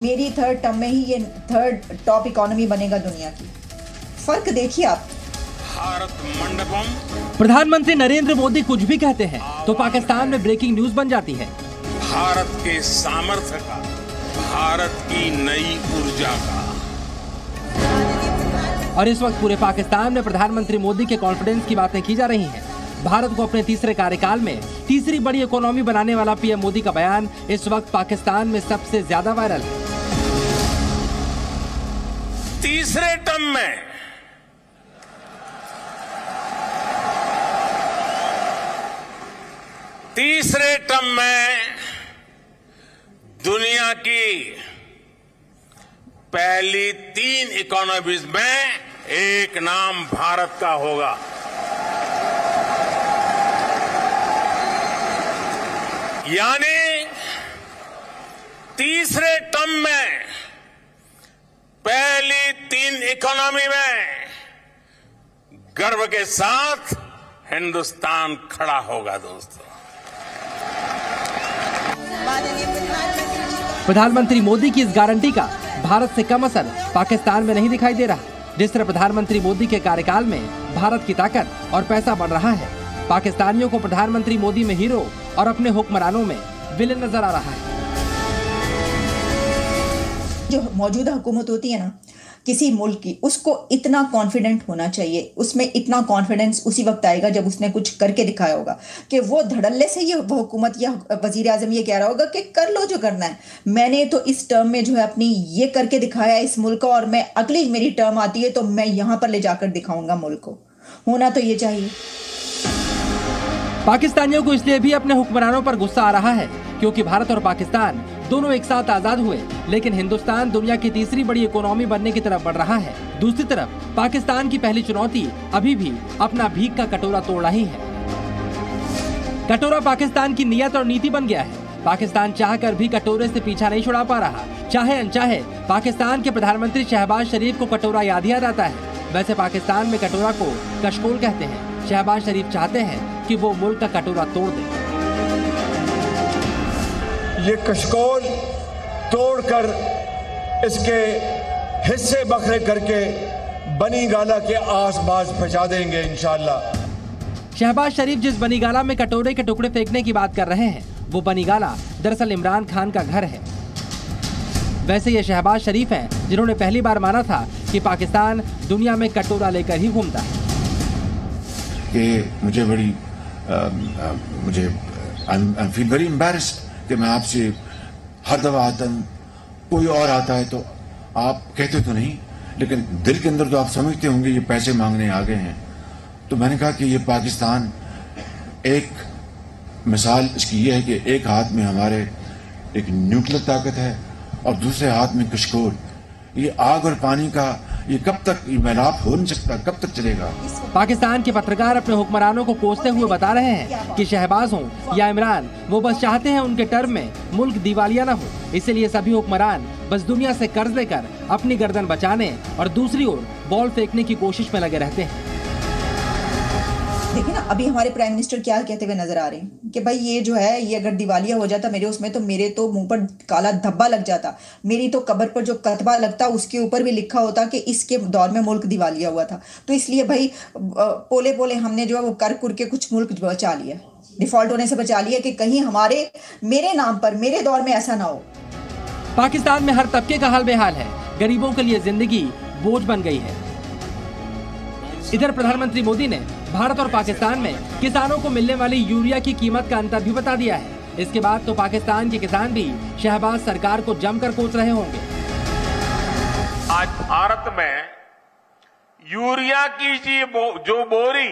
मेरी third term में ही ये थर्ड टॉप इकोनॉमी बनेगा दुनिया की। फर्क देखिए आप। भारत मंडपम। प्रधानमंत्री नरेंद्र मोदी कुछ भी कहते हैं तो पाकिस्तान में ब्रेकिंग न्यूज बन जाती है। भारत के सामर्थ्य का, भारत की नई ऊर्जा का। और इस वक्त पूरे पाकिस्तान में प्रधानमंत्री मोदी के कॉन्फिडेंस की बातें की जा रही हैं। भारत को अपने तीसरे कार्यकाल में तीसरी बड़ी इकोनॉमी बनाने वाला पीएम मोदी का बयान इस वक्त पाकिस्तान में सबसे ज्यादा वायरल है। तीसरे टर्म में दुनिया की पहली 3 इकोनॉमीज में एक नाम भारत का होगा। यानी तीसरे टर्म में पहली 3 इकोनॉमी में गर्व के साथ हिंदुस्तान खड़ा होगा। दोस्तों, प्रधानमंत्री मोदी की इस गारंटी का भारत से कम असर पाकिस्तान में नहीं दिखाई दे रहा। जिस तरह प्रधानमंत्री मोदी के कार्यकाल में भारत की ताकत और पैसा बढ़ रहा है, पाकिस्तानियों को प्रधानमंत्री मोदी में हीरो और अपने हुक्मरानों में विलेन नजर आ रहा है। जो मौजूदा हुकूमत होती है ना किसी मुल्क की, उसको इतना कॉन्फिडेंट होना चाहिए, उसमें इतना कॉन्फिडेंस उसी वक्त आएगा जब उसने कुछ करके दिखाया होगा कि वो धड़ल्ले से ये वो हुकूमत या वजीर आजम ये कह रहा होगा कि कर लो जो करना है, मैंने तो इस टर्म में जो है अपनी ये करके दिखाया इस मुल्क को, और मैं अगली मेरी टर्म आती है तो मैं यहां पर ले जाकर दिखाऊंगा मुल्क को। होना तो ये चाहिए। पाकिस्तानियों को इसलिए भी अपने हुक्मरानों पर गुस्सा आ रहा है क्योंकि भारत और पाकिस्तान दोनों एक साथ आजाद हुए, लेकिन हिंदुस्तान दुनिया की तीसरी बड़ी इकोनॉमी बनने की तरफ बढ़ रहा है। दूसरी तरफ पाकिस्तान की पहली चुनौती अभी भी अपना भीख का कटोरा तोड़ना ही है। कटोरा पाकिस्तान की नियत और नीति बन गया है। पाकिस्तान चाहकर भी कटोरे से पीछा नहीं छुड़ा पा रहा। चाहे अनचाहे पाकिस्तान के प्रधानमंत्री शहबाज शरीफ को कटोरा याद ही आ जाता है। वैसे पाकिस्तान में कटोरा को कशकोल कहते हैं। शहबाज शरीफ चाहते हैं कि वो मुल्क का कटोरा तोड़ दे। ये कशकोल तोड़कर इसके हिस्से बखरे करके बनी गाला के आसपास पहुंचा देंगे इंशाल्लाह। शहबाज शरीफ जिस बनी गाला में कटोरे के टुकड़े फेंकने की बात कर रहे हैं, वो बनी गाला दरअसल इमरान खान का घर है। वैसे ये शहबाज शरीफ हैं जिन्होंने पहली बार माना था कि पाकिस्तान दुनिया में कटोरा लेकर ही घूमता है। कि मुझे बड़ी मुझे आई फील वेरी एम्बैरेस्ड कि मैं आपसे हर दफा आता हूं, कोई और आता है तो आप कहते तो नहीं, लेकिन दिल के अंदर तो आप समझते होंगे ये पैसे मांगने आ गए हैं। तो मैंने कहा कि ये पाकिस्तान, एक मिसाल इसकी ये है कि एक हाथ में हमारे एक न्यूक्लियर ताकत है और दूसरे हाथ में कशकोल। ये आग और पानी का ये कब तक ये मेलाप हो नहीं सकता, कब तक चलेगा। पाकिस्तान के पत्रकार अपने हुक्मरानों को कोसते हुए बता रहे हैं कि शहबाज हो या इमरान, वो बस चाहते हैं उनके टर्म में मुल्क दिवालिया न हो। इसलिए सभी हुक्मरान बस दुनिया से कर्ज लेकर अपनी गर्दन बचाने और दूसरी ओर बॉल फेंकने की कोशिश में लगे रहते हैं। देखिए ना, अभी हमारे प्राइम मिनिस्टर क्या कहते हुए नजर आ रहे हैं कि भाई ये जो है ये अगर दिवालिया हो जाता मेरे उसमें, तो मेरे तो मुंह पर काला धब्बा लग जाता, मेरी तो कब्र पर जो कतबा लगता उसके ऊपर भी लिखा होता कि इसके दौर में मुल्क दिवालिया हुआ था। तो इसलिए भाई पोले पोले हमने जो है वो कर कुर के कुछ मुल्क बचा लिया, डिफॉल्ट होने से बचा लिया कि कहीं हमारे मेरे नाम पर मेरे दौर में ऐसा ना हो। पाकिस्तान में हर तबके का हाल बेहाल है। गरीबों के लिए जिंदगी बोझ बन गई है। इधर प्रधानमंत्री मोदी ने भारत और पाकिस्तान में किसानों को मिलने वाली यूरिया की कीमत का अंतर भी बता दिया है। इसके बाद तो पाकिस्तान के किसान भी शहबाज सरकार को जमकर कोस रहे होंगे। आज भारत में यूरिया की जो बोरी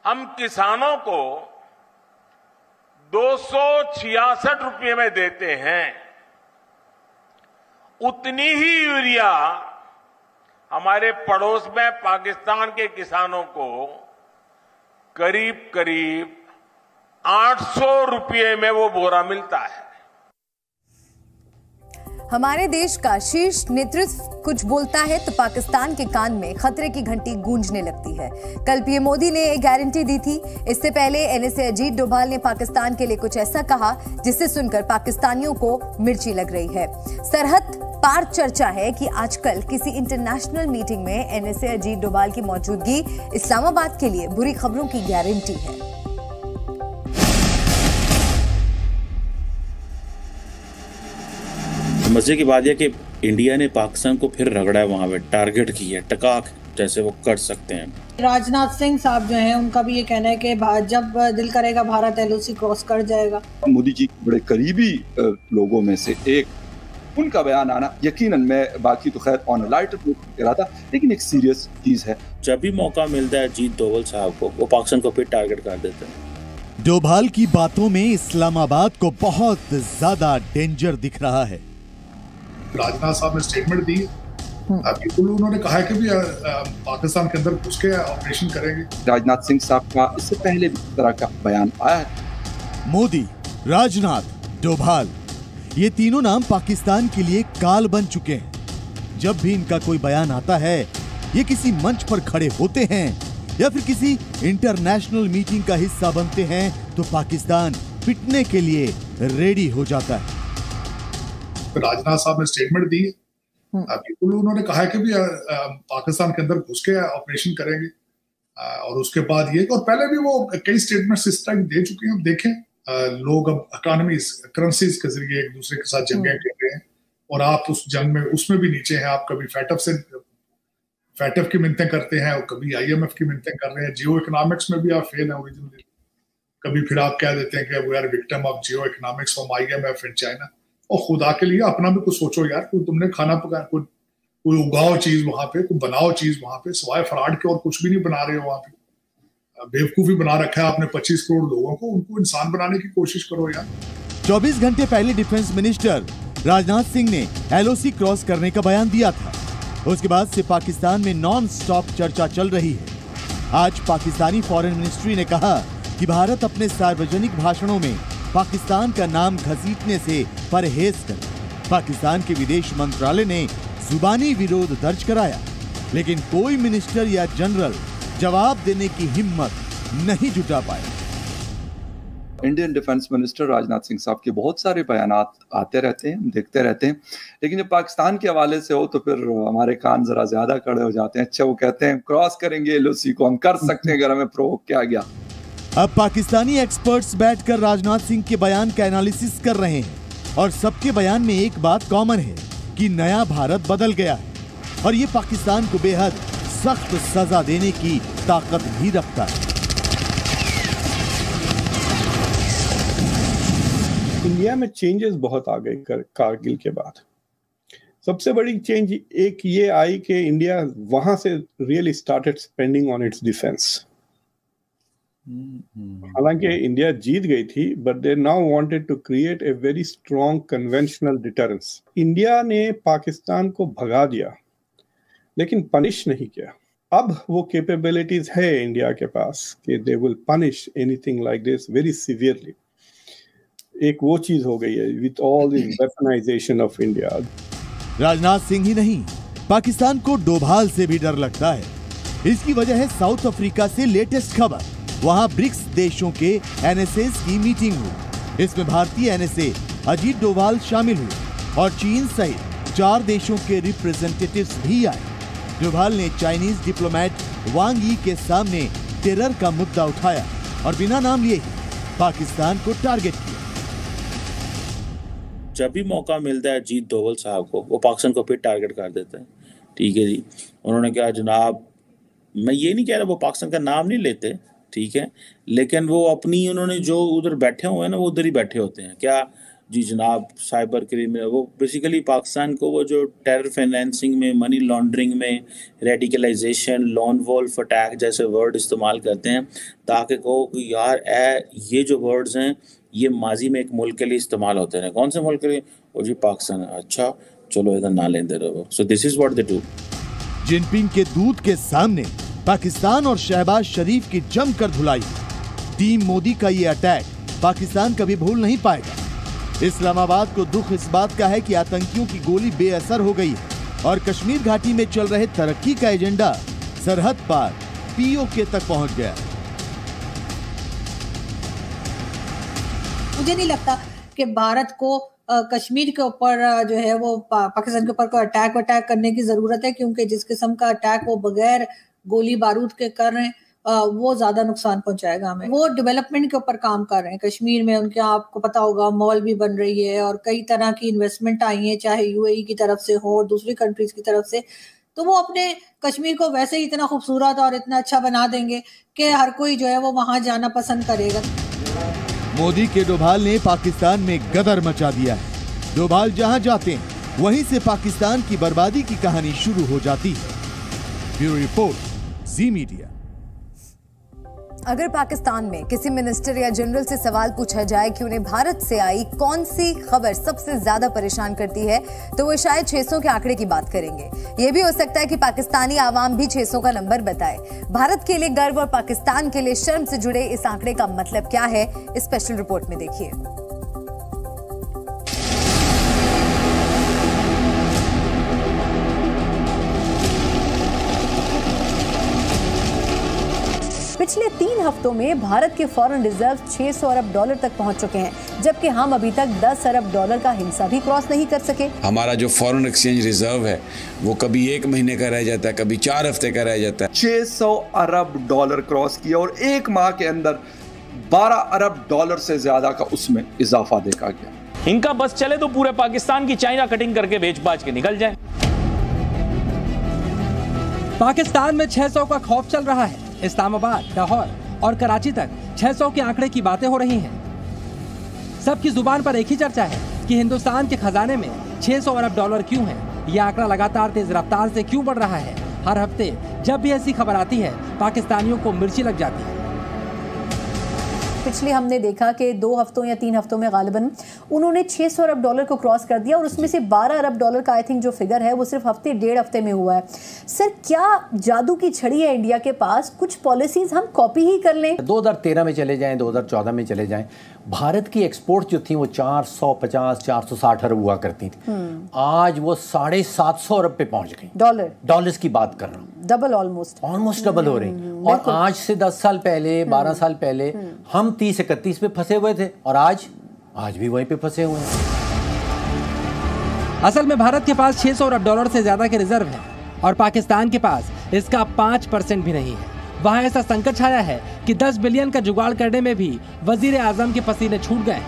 हम किसानों को 266 रुपये में देते हैं, उतनी ही यूरिया हमारे पड़ोस में पाकिस्तान के किसानों को करीब करीब 800 रुपये में वो बोरा मिलता है। हमारे देश का शीर्ष नेतृत्व कुछ बोलता है तो पाकिस्तान के कान में खतरे की घंटी गूंजने लगती है। कल पीएम मोदी ने एक गारंटी दी थी। इससे पहले एनएसए अजीत डोभाल ने पाकिस्तान के लिए कुछ ऐसा कहा जिसे सुनकर पाकिस्तानियों को मिर्ची लग रही है। सरहद पार चर्चा है कि आजकल किसी इंटरनेशनल मीटिंग में एनएसए अजीत डोभाल की मौजूदगी इस्लामाबाद के लिए बुरी खबरों की गारंटी है। मजे की बात यह कि इंडिया ने पाकिस्तान को फिर रगड़ा है, वहां पे टारगेट की है, टकाक जैसे वो कर सकते हैं। राजनाथ सिंह साहब जो हैं उनका भी ये कहना है कि जब दिल करेगा भारत एलओसी क्रॉस कर जाएगा। मोदी जी बड़े करीबी लोगों में से एक, उनका बयान आना यकीनन, मैं बाकी तो खैर ऑन लाइटर नोट कह रहा था, लेकिन एक सीरियस चीज है। जब भी मौका मिलता है अजीत डोभाल साहब को, वो पाकिस्तान को फिर टारगेट कर देते हैं। डोभाल की बातों में इस्लामाबाद को बहुत ज्यादा डेंजर दिख रहा है। राजनाथ साहब ने स्टेटमेंट दी, बिल्कुल उन्होंने कहा है कि भी पाकिस्तान के अंदर घुस के ऑपरेशन करेंगे। राजनाथ सिंह साहब का इससे पहले भी इस तरह का बयान आया है। मोदी, राजनाथ, डोभाल, ये तीनों नाम पाकिस्तान के लिए काल बन चुके हैं। जब भी इनका कोई बयान आता है, ये किसी मंच पर खड़े होते हैं या फिर किसी इंटरनेशनल मीटिंग का हिस्सा बनते हैं तो पाकिस्तान पिटने के लिए रेडी हो जाता है। राजनाथ साहब ने स्टेटमेंट दी, बिल्कुल उन्होंने कहा है कि भी पाकिस्तान के अंदर घुस के ऑपरेशन करेंगे, और उसके बाद ये, और पहले भी वो कई स्टेटमेंट्स इस तरह दे चुके हैं। अब देखें, लोग अब इकोनॉमीज, करेंसीज के जरिए एक दूसरे के साथ जंगें कर रहे हैं, और आप उस जंग में उसमें भी नीचे हैं। आप कभी फैटफ की मिन्नतें करते हैं और कभी IMF की मिन्नतें कर रहे हैं। जियो इकोनॉमिक्स में भी आप फेल हैं ओरिजिनली। कभी फिर आप कह देते हैं कि we are victim of geo economics from IMF and China. और खुदा के लिए अपना भी कुछ सोचो यार, कोई तुमने खाना पकाया, कोई उगाओ चीज वहां पे, कोई बनाओ चीज वहां पे, सिवाय फ्रॉड के और कुछ भी नहीं बना रहे हो वहां पे। बेवकूफी बना रखा है आपने 25 करोड़ लोगों को, उनको इंसान बनाने की कोशिश करो यार। 24 घंटे पहले डिफेंस मिनिस्टर राजनाथ सिंह ने LOC क्रॉस करने का बयान दिया था। उसके बाद से पाकिस्तान में नॉन स्टॉप चर्चा चल रही है। आज पाकिस्तानी फॉरेन मिनिस्ट्री ने कहा कि भारत अपने सार्वजनिक भाषणों में पाकिस्तान का नाम घसीटने से परहेज करे। पाकिस्तान के विदेश मंत्रालय ने जुबानी विरोध दर्ज कराया, लेकिन कोई मिनिस्टर या जनरल जवाब देने की हिम्मत नहीं जुटा पाया। Indian defence minister Rajnath Singh साहब के बहुत सारे बयानात आते रहते हैं, देखते रहते हैं, लेकिन जब पाकिस्तान के हवाले से हो तो फिर हमारे कान जरा ज्यादा खड़े हो जाते हैं। अच्छा, वो कहते हैं क्रॉस करेंगे LOC को, हम कर सकते हैं अगर हमें प्रोवोक किया गया। अब पाकिस्तानी एक्सपर्ट्स बैठकर राजनाथ सिंह के बयान का एनालिसिस कर रहे हैं, और सबके बयान में एक बात कॉमन है कि नया भारत बदल गया है, और ये पाकिस्तान को बेहद सख्त सजा देने की ताकत भी रखता है। इंडिया में चेंजेस बहुत आ गए कारगिल के बाद। सबसे बड़ी चेंज एक ये आई कि इंडिया वहां से really started spending on its defence. हालांकि इंडिया जीत गई थी, but they now wanted to create a very strong conventional deterrence. India ने पाकिस्तान को भगा दिया, लेकिन पनिश नहीं किया। अब वो कैपेबिलिटीज है इंडिया के पास कि they will punish anything like this very severely. एक वो चीज हो गई है with all the weaponization of India. Rajnath Singh ही नहीं, पाकिस्तान को डोभाल से भी डर लगता है। इसकी वजह है साउथ अफ्रीका से लेटेस्ट खबर। वहां ब्रिक्स देशों के NSAs की मीटिंग हुई। इसमें भारतीय NSA अजीत डोभाल शामिल हुए और चीन सहित 4 देशों के रिप्रेजेंटेटिव्स भी आए। डोभाल ने चाइनीज डिप्लोमेट वांग यी के सामने टेरर का मुद्दा उठाया और बिना नाम लिए ही पाकिस्तान को टारगेट किया। जब भी मौका मिलता है अजीत डोभाल साहब को, वो पाकिस्तान को फिर टारगेट कर देते हैं। ठीक है जी, उन्होंने कहा जनाब, मैं ये नहीं कह रहा वो पाकिस्तान का नाम नहीं लेते, ठीक है, लेकिन वो अपनी, उन्होंने जो उधर बैठे हुए हैं ना, वो उधर ही बैठे होते हैं। क्या जी जनाब, साइबर क्रिमिनल, वो बेसिकली पाकिस्तान को वो जो टेरर फाइनेंसिंग में, मनी लॉन्ड्रिंग में, रेडिकलाइजेशन, लॉन वॉल्फ अटैक जैसे वर्ड इस्तेमाल करते हैं ताकि कहो कि यार ये जो वर्ड्स हैं ये माजी में एक मुल्क के लिए इस्तेमाल होते हैं। कौन से मुल्क के लिए? वो जी पाकिस्तान। अच्छा चलो इधर ना लेंदे रहो। So this is what they do. Jinping के दूध के सामने पाकिस्तान और शहबाज शरीफ की जमकर धुलाई। टीम मोदी का ये अटैक पाकिस्तान कभी भूल नहीं पाएगा। इस्लामाबाद को दुख इस बात का है कि आतंकियों की गोली बेअसर हो गई और कश्मीर घाटी में चल रहे तरक्की का एजेंडा सरहद पार पीओके तक पहुंच गया। मुझे नहीं लगता कि भारत को कश्मीर के ऊपर जो है वो पाकिस्तान के ऊपर कोई अटैक करने की जरूरत है, क्योंकि जिस किस्म का अटैक वो बगैर गोली बारूद के कर रहे हैं वो ज्यादा नुकसान पहुंचाएगा हमें। वो डेवलपमेंट के ऊपर काम कर रहे हैं कश्मीर में, उनके आपको पता होगा मॉल भी बन रही है और कई तरह की इन्वेस्टमेंट आई है, चाहे यूएई की तरफ से हो और दूसरी कंट्रीज की तरफ से। तो वो अपने कश्मीर को वैसे ही इतना खूबसूरत और इतना अच्छा बना देंगे कि हर कोई जो है वो वहां जाना पसंद करेगा। मोदी के डोभाल ने पाकिस्तान में गदर मचा दिया है। डोभाल जहां जाते हैं वहीं से पाकिस्तान की बर्बादी की कहानी शुरू हो जाती है। ब्यूरो रिपोर्ट, जी मीडिया। अगर पाकिस्तान में किसी मिनिस्टर या जनरल से सवाल पूछा जाए कि उन्हें भारत से आई कौन सी खबर सबसे ज्यादा परेशान करती है, तो वो शायद 600 के आंकड़े की बात करेंगे। ये भी हो सकता है कि पाकिस्तानी आवाम भी 600 का नंबर बताए। भारत के लिए गर्व और पाकिस्तान के लिए शर्म से जुड़े इस आंकड़े का मतलब क्या है, इस स्पेशल रिपोर्ट में देखिए। पिछले 3 हफ्तों में भारत के फॉरेन रिजर्व 600 अरब डॉलर तक पहुंच चुके हैं, जबकि हम अभी तक 10 अरब डॉलर का हिस्सा भी क्रॉस नहीं कर सके। हमारा जो फॉरेन एक्सचेंज रिजर्व है वो कभी 1 महीने का रह जाता है, कभी 4 हफ्ते का रह जाता है। 600 अरब डॉलर क्रॉस किया और 1 माह के अंदर 12 अरब डॉलर से ज्यादा का उसमें इजाफा देखा गया। इनका बस चले तो पूरे पाकिस्तान की चाइना कटिंग करके बेच बाच के निकल जाए। पाकिस्तान में 600 का खौफ चल रहा है। इस्लामाबाद, लाहौर और कराची तक 600 के आंकड़े की बातें हो रही हैं। सबकी जुबान पर एक ही चर्चा है कि हिंदुस्तान के खजाने में 600 अरब डॉलर क्यों है। यह आंकड़ा लगातार तेज रफ्तार से क्यों बढ़ रहा है। हर हफ्ते जब भी ऐसी खबर आती है पाकिस्तानियों को मिर्ची लग जाती है। पिछले हमने देखा कि 2 हफ्तों या 3 हफ्तों में गालिबन उन्होंने 600 अरब डॉलर को क्रॉस कर दिया और उसमें से 12 अरब डॉलर का आई थिंक जो फिगर है वो सिर्फ हफ्ते 1.5 हफ्ते में हुआ है। सर, क्या जादू की छड़ी है इंडिया के पास? कुछ पॉलिसीज हम कॉपी ही कर लें। 2013 में चले जाएं, 2014 में चले जाएं, भारत की एक्सपोर्ट जो थी वो 450-460 अरब हुआ करती थी। आज वो 750 अरब पे पहुंच गई। डॉलर्स की बात कर रहा हूँ। डबल, ऑलमोस्ट डबल हो रही। और आज से 10 साल पहले, 12 साल पहले हम 30-31 पे फंसे हुए थे और आज भी वहीं पे फंसे हुए हैं। असल में भारत के पास 600 अरब डॉलर से ज्यादा के रिजर्व है और पाकिस्तान के पास इसका 5% भी नहीं है। वहाँ ऐसा संकट छाया है कि 10 बिलियन का जुगाड़ करने में भी वजीर आजम के पसीने छूट गए।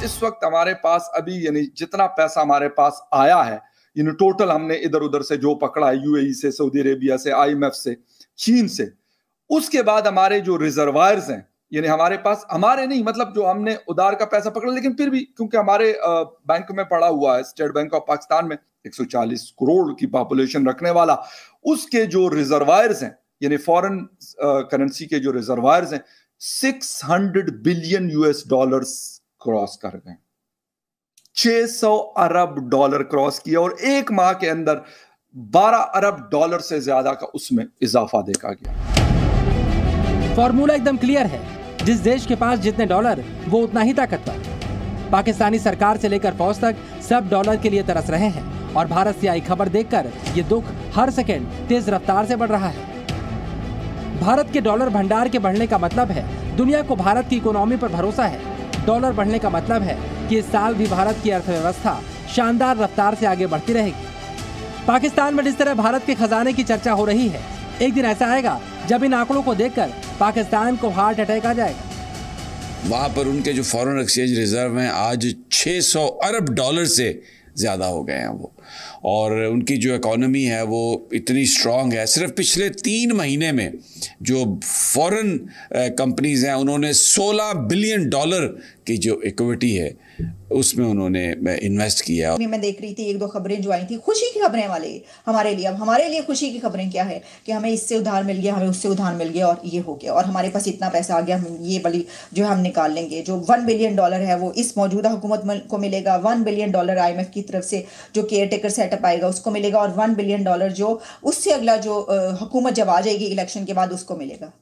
इस वक्त हमारे पास अभी यानी जितना पैसा हमारे पास आया है, यानी टोटल हमने इधर उधर से जो पकड़ा है, यूएई से, सऊदी अरेबिया से, IMF से, चीन से, उसके बाद हमारे जो रिजर्वायर्स हैं, यानी हमारे पास, हमारे नहीं मतलब जो हमने उधार का पैसा पकड़ा, लेकिन फिर भी क्योंकि हमारे बैंक में पड़ा हुआ है, स्टेट बैंक ऑफ पाकिस्तान में 140 करोड़ की पॉपुलेशन रखने वाला, उसके जो रिजर्वायर्स हैं यानी फॉरेन करेंसी के जो रिजर्वायर्स हैं 600 बिलियन US डॉलर्स क्रॉस कर गए। 600 अरब डॉलर क्रॉस किया और 1 माह के अंदर 12 अरब डॉलर से ज्यादा का उसमें इजाफा देखा गया। फॉर्मूला एकदम क्लियर है, जिस देश के पास जितने डॉलर वो उतना ही ताकतवर। पाकिस्तानी सरकार से लेकर फौज तक सब डॉलर के लिए तरस रहे हैं और भारत से आई खबर देखकर ये दुख हर सेकेंड तेज रफ्तार से बढ़ रहा है। भारत के डॉलर भंडार के बढ़ने का मतलब है दुनिया को भारत की इकोनॉमी पर भरोसा है। डॉलर बढ़ने का मतलब है कि इस साल भी भारत की अर्थव्यवस्था शानदार रफ्तार से आगे बढ़ती रहेगी। पाकिस्तान में जिस तरह भारत के खजाने की चर्चा हो रही है, एक दिन ऐसा आएगा जब इन आंकड़ों को देखकर पाकिस्तान को हार्ट अटैक आ जाएगा। वहाँ पर उनके जो फॉरेन एक्सचेंज रिजर्व हैं आज 600 अरब डॉलर से ज़्यादा हो गए हैं वो, और उनकी जो इकोनॉमी है वो इतनी स्ट्रॉन्ग है। सिर्फ पिछले 3 महीने में जो फॉरेन कंपनीज हैं उन्होंने 16 बिलियन डॉलर की जो इक्विटी है उसमें उन्होंने इन्वेस्ट किया। मैं देख रही थी 1-2 खबरें जो आई थी, खुशी की खबरें वाले हमारे लिए। अब हमारे लिए खुशी की खबरें क्या है कि हमें इससे उधार मिल गया, हमें उससे उधार मिल गया और ये हो गया, और हमारे पास इतना पैसा आ गया, हम ये वाली जो हम निकाल लेंगे। जो 1 बिलियन डॉलर है वो इस मौजूदा हुकूमत को मिलेगा, 1 बिलियन डॉलर IMF की तरफ से जो केयर टेकर सेटअप आएगा उसको मिलेगा, और 1 बिलियन डॉलर जो उससे अगला जो हुकूमत जब आ जाएगी इलेक्शन के बाद उसको मिलेगा।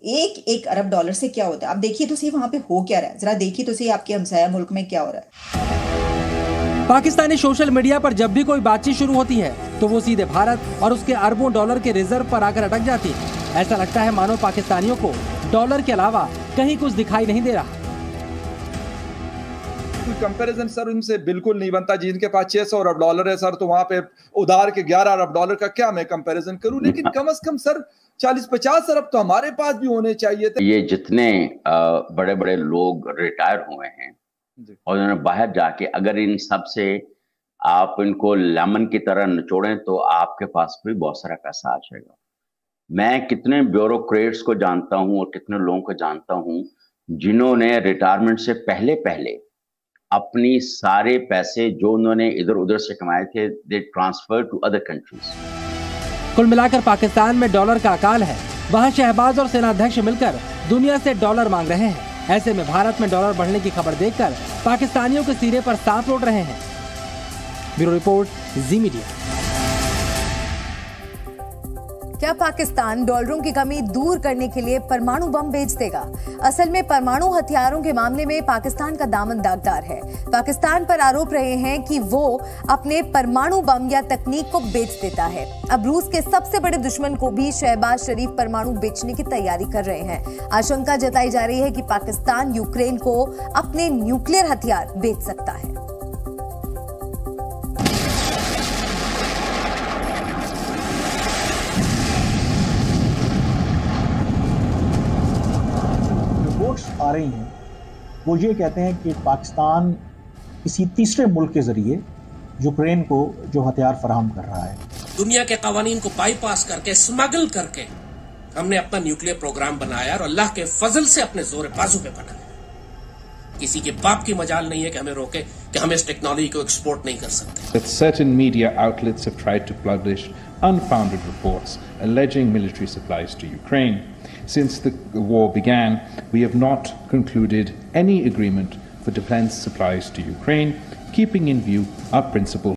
एक एक अरब डॉलर से क्या होता है? आप देखिए तो सही वहां पे हो क्या रहा है, जरा देखिए तो सही आपके हमसाया मुल्क में क्या हो रहा है। पाकिस्तानी सोशल मीडिया पर जब भी कोई बातचीत शुरू होती है तो वो सीधे भारत और उसके अरबों डॉलर के रिजर्व पर आकर अटक जाती है। ऐसा लगता है मानो पाकिस्तानियों को डॉलर के अलावा कहीं कुछ दिखाई नहीं दे रहा। कंपैरिजन सर उनसे बिल्कुल नहीं बनता। जिनके पास 600 अरब डॉलर है सर, तो वहां पे उधार के 11 अरब डॉलर का क्या मैं कंपैरिजन करूं? लेकिन कम से कम सर 40-50 अरब तो हमारे पास भी होने चाहिए थे। ये जितने बड़े बड़े लोग रिटायर हुए हैं और उन्होंने बाहर जाके अगर इन सब से आप इनको लेमन की तरह निचोड़ें तो आपके पास भी बहुत सारा पैसा आ जाएगा। मैं कितने ब्यूरोक्रेट्स को जानता हूं और कितने लोगों को जानता हूं जिन्होंने रिटायरमेंट से पहले अपनी सारे पैसे जो उन्होंने इधर उधर से कमाए थे they transfer to other countries. कुल मिलाकर पाकिस्तान में डॉलर का अकाल है। वहां शहबाज और सेनाध्यक्ष मिलकर दुनिया से डॉलर मांग रहे हैं। ऐसे में भारत में डॉलर बढ़ने की खबर देखकर पाकिस्तानियों के सिरे पर सांप लौट रहे हैं। ब्यूरो रिपोर्ट, जी मीडिया। क्या पाकिस्तान डॉलरों की कमी दूर करने के लिए परमाणु बम बेच देगा? असल में परमाणु हथियारों के मामले में पाकिस्तान का दामन दागदार है। पाकिस्तान पर आरोप रहे हैं कि वो अपने परमाणु बम या तकनीक को बेच देता है। अब रूस के सबसे बड़े दुश्मन को भी शहबाज शरीफ परमाणु बेचने की तैयारी कर रहे हैं। आशंका जताई जा रही है कि पाकिस्तान यूक्रेन को अपने न्यूक्लियर हथियार बेच सकता है। आ रही हैं वो ये कहते हैं कि पाकिस्तान किसी तीसरे मुल्क के जरिए यूक्रेन को जो हथियार फराहम कर रहा है। दुनिया के कवानीन को बाईपास करके स्मगल करके हमने अपना न्यूक्लियर प्रोग्राम बनाया और अल्लाह के फजल से अपने जोर बाजू पे बनाया। किसी के बाप की मजाल नहीं है कि हमें रोके कि हम इस टेक्नोलॉजी को एक्सपोर्ट नहीं कर सकते। That certain media outlets have tried to publish unfounded reports alleging military supplies to Ukraine. Since the war began, we have not concluded any agreement for defense supplies to Ukraine, keeping in view our principle